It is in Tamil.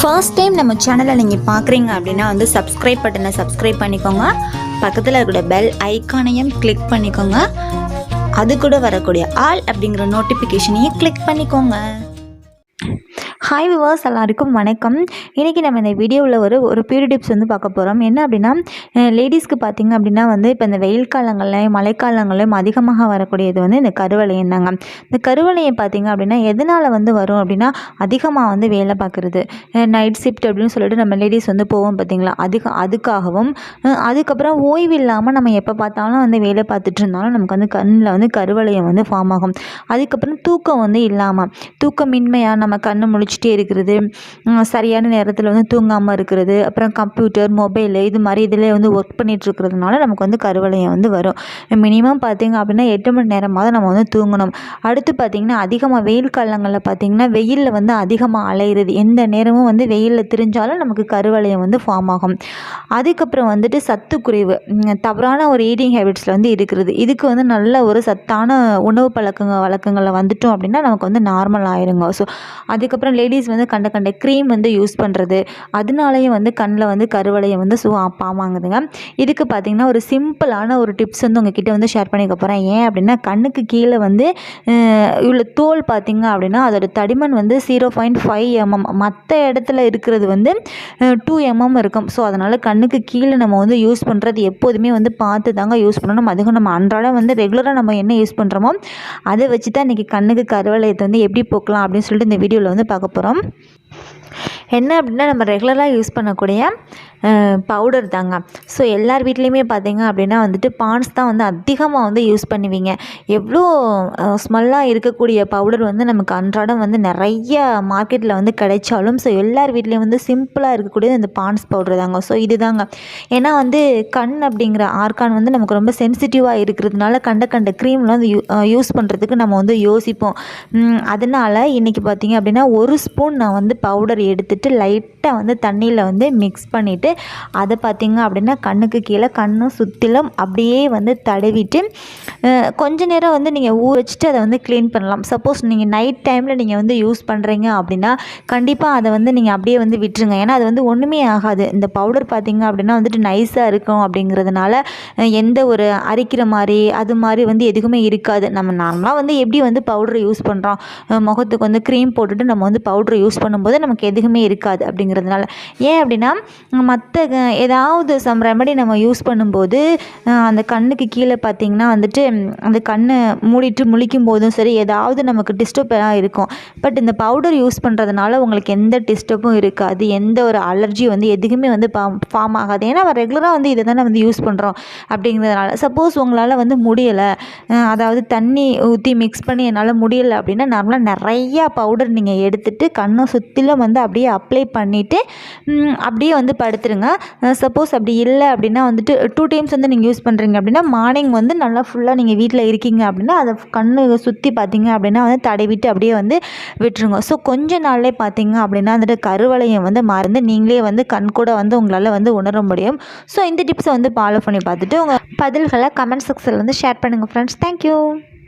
ஃபர்ஸ்ட் டைம் நம்ம சேனலை நீங்கள் பார்க்குறீங்க அப்படின்னா வந்து சப்ஸ்கிரைப் பட்டனை சப்ஸ்கிரைப் பண்ணிக்கோங்க. பக்கத்தில் இருக்கிற பெல் ஐக்கானையும் கிளிக் பண்ணிக்கோங்க. அது கூட வரக்கூடிய ஆல் அப்படிங்கிற நோட்டிஃபிகேஷனையும் கிளிக் பண்ணிக்கோங்க. ஹாய் விவர்ஸ், எல்லாருக்கும் வணக்கம். இன்றைக்கி நம்ம இந்த வீடியோவில் ஒரு பியூரி டிப்ஸ் வந்து பார்க்க போகிறோம். என்ன அப்படின்னா, லேடிஸ்க்கு பார்த்திங்க அப்படின்னா வந்து இப்போ இந்த வெயில் காலங்கள்லையும் மழைக்காலங்கள்லையும் அதிகமாக வரக்கூடியது வந்து இந்த கருவளையம் தாங்க. இந்த கருவளையம் பார்த்திங்க அப்படின்னா எதனால் வந்து வரும் அப்படின்னா, அதிகமாக வந்து வேலை பார்க்குறது, நைட் ஷிஃப்ட் அப்படின்னு சொல்லிட்டு நம்ம லேடிஸ் வந்து போவோம் பார்த்திங்களா, அதுக்காகவும் அதுக்கப்புறம் ஓய்வு இல்லாமல் நம்ம எப்போ பார்த்தாலும் வந்து வேலை பார்த்துட்டு இருந்தாலும் நமக்கு வந்து கண்ணில் வந்து கருவளையம் வந்து ஃபார்ம் ஆகும். அதுக்கப்புறம் தூக்கம் வந்து இல்லாமல் தூக்கமின்மையாக நம்ம கண்ணை முழிச்சிட்டே இருக்கிறது, சரியான நேரத்தில் வந்து தூங்காமல் இருக்கிறது, அப்புறம் கம்ப்யூட்டர் மொபைலு இது மாதிரி இதில் வந்து ஒர்க் பண்ணிகிட்டு இருக்கிறதுனால நமக்கு வந்து கருவளையம் வந்து வரும். மினிமம் பார்த்திங்க அப்படின்னா 8 மணி நேரமாவது நம்ம வந்து தூங்கணும். அடுத்து பார்த்திங்கன்னா அதிகமாக வெயில் காலங்களில் பார்த்திங்கன்னா வெயிலில் வந்து அதிகமாக அலையிறது, எந்த நேரமும் வந்து வெயிலில் திரிஞ்சாலும் நமக்கு கருவளையம் வந்து ஃபார்ம் ஆகும். அதுக்கப்புறம் வந்துட்டு சத்து குறைவு, தவறான ஒரு ஈட்டிங் ஹேபிட்ஸில் வந்து இருக்கிறது, இதுக்கு வந்து நல்ல ஒரு சத்தான உணவு வழக்கங்களை வந்துட்டோம் அப்படின்னா நமக்கு வந்து நார்மல் ஆயிருங்க. ஸோ அதுக்கப்புறம் லேடிஸ் வந்து கண்ட க்ரீம் வந்து யூஸ் பண்ணுறது, அதனாலேயும் வந்து கண்ணில் வந்து கருவளையம் வந்து ஃபார்ம் ஆகுதுங்க. இதுக்கு பார்த்திங்கன்னா ஒரு சிம்பிளான ஒரு டிப்ஸ் வந்து உங்ககிட்ட வந்து ஷேர் பண்ணிக்க போகிறேன். ஏன் அப்படின்னா, கண்ணுக்கு கீழே வந்து இவ்வளோ தோல் பார்த்திங்க அப்படின்னா அதோட தடிமன் வந்து 0.5 mm, மற்ற இடத்துல இருக்கிறது வந்து 2 mm இருக்கும். ஸோ அதனால் கண்ணுக்கு கீழே நம்ம வந்து யூஸ் பண்ணுறது எப்போதுமே வந்து பார்த்து தாங்க யூஸ் பண்ணணும். அதுவும் நம்ம அன்றாடம் வந்து ரெகுலராக நம்ம என்ன யூஸ் பண்ணுறோமோ அதை வச்சு தான் இன்றைக்கி கண்ணுக்கு கருவளையத்தை வந்து எப்படி போக்கலாம் அப்படின்னு சொல்லிட்டு இந்த வீடியோவில் வந்து பார்க்க போகிறோம். என்ன அப்படின்னா, நம்ம ரெகுலராக யூஸ் பண்ணக்கூடிய பவுடர் தாங்க. ஸோ எல்லார் வீட்லேயுமே பார்த்திங்க அப்படின்னா வந்துட்டு பாண்ட்ஸ் தான் வந்து அதிகமாக வந்து யூஸ் பண்ணுவீங்க. எவ்வளோ ஸ்மெல்லாக இருக்கக்கூடிய பவுடர் வந்து நமக்கு அன்றாடம் வந்து நிறைய மார்க்கெட்டில் வந்து கிடைச்சாலும் ஸோ எல்லார் வீட்லேயும் வந்து சிம்பிளாக இருக்கக்கூடியது இந்த பாண்ட்ஸ் பவுடர் தாங்க. ஸோ இது தாங்க. ஏன்னா வந்து கண் அப்படிங்கிற ஆர்கான் வந்து நமக்கு ரொம்ப சென்சிட்டிவாக இருக்கிறதுனால கண்ட க்ரீம்லாம் வந்து யூஸ் பண்ணுறதுக்கு நம்ம வந்து யோசிப்போம். அதனால் இன்றைக்கி பார்த்திங்க அப்படின்னா 1 ஸ்பூன் நான் வந்து பவுடர் எடுத்துகிட்டு லைட்டாக வந்து தண்ணியில் வந்து மிக்ஸ் பண்ணிவிட்டு அதை பார்த்திங்க அப்படின்னா கண்ணுக்கு கீழே கண்ணும் சுற்றிலும் அப்படியே வந்து தடவிட்டு கொஞ்ச நேரம் வந்து நீங்கள் ஊற வச்சுட்டு அதை வந்து க்ளீன் பண்ணலாம். சப்போஸ் நீங்கள் நைட் டைமில் நீங்கள் வந்து யூஸ் பண்ணுறீங்க அப்படின்னா கண்டிப்பாக அதை வந்து நீங்கள் அப்படியே வந்து விட்டுருங்க. ஏன்னா அது வந்து ஒன்றுமே ஆகாது. இந்த பவுடர் பார்த்திங்க அப்படின்னா வந்துட்டு நைஸாக இருக்கும் அப்படிங்கிறதுனால எந்த ஒரு அரிக்கிற மாதிரி அது மாதிரி வந்து எதுக்குமே இருக்காது. நம்ம நார்மலாக வந்து எப்படி வந்து பவுடர் யூஸ் பண்ணுறோம், முகத்துக்கு வந்து க்ரீம் போட்டுட்டு நம்ம வந்து பவுடர் யூஸ் பண்ணும்போது நமக்கு எதுக்குமே இருக்காது அப்படிங்கிறதுனால. ஏன் அப்படின்னா, மற்ற ஏதாவது சம் ரெமடி நம்ம யூஸ் பண்ணும்போது அந்த கண்ணுக்கு கீழே பார்த்திங்கன்னா வந்துட்டு அந்த கண்ணை மூடிட்டு முழிக்கும் போதும் சரி ஏதாவது நமக்கு டிஸ்டர்பாக இருக்கும். பட் இந்த பவுடர் யூஸ் பண்ணுறதுனால உங்களுக்கு எந்த டிஸ்டர்பும் இருக்காது, எந்த ஒரு அலர்ஜி வந்து எதுக்குமே வந்து ஃபார்ம் ஆகாது. ஏன்னா ரெகுலராக வந்து இதை தானே வந்து யூஸ் பண்ணுறோம் அப்படிங்கிறதுனால. சப்போஸ் உங்களால் வந்து முடியலை, அதாவது தண்ணி ஊற்றி மிக்ஸ் பண்ணி என்னால் முடியலை அப்படின்னா நார்மலாக நிறையா பவுடர் நீங்கள் எடுத்துகிட்டு கண்ணை சுற்றிலும் வந்து அப்படியே அப்ளை பண்ணிவிட்டு அப்படியே வந்து படுத்துருங்க. சப்போஸ் அப்படி இல்லை அப்படின்னா வந்துட்டு 2 டைம்ஸ் வந்து நீங்கள் யூஸ் பண்ணுறீங்க அப்படின்னா மார்னிங் வந்து நல்லா ஃபுல்லாக நீங்கள் வீட்டில் இருக்கீங்க அப்படின்னா அதை கண்ணு சுற்றி பார்த்தீங்க அப்படின்னா வந்து தடவிட்டு அப்படியே வந்து விட்டுருங்க. ஸோ கொஞ்ச நாள்லேயே பார்த்தீங்க அப்படின்னா வந்துட்டு கருவளையம் வந்து மறந்து நீங்களே வந்து கண் கூட வந்து உங்களால் வந்து உணர முடியும். ஸோ இந்த டிப்ஸை வந்து ஃபாலோ பண்ணி பார்த்துட்டு உங்கள் பதில்களை கமெண்ட் செக்ஷனில் வந்து ஷேர் பண்ணுங்கள் ஃப்ரெண்ட்ஸ். தேங்க்யூ.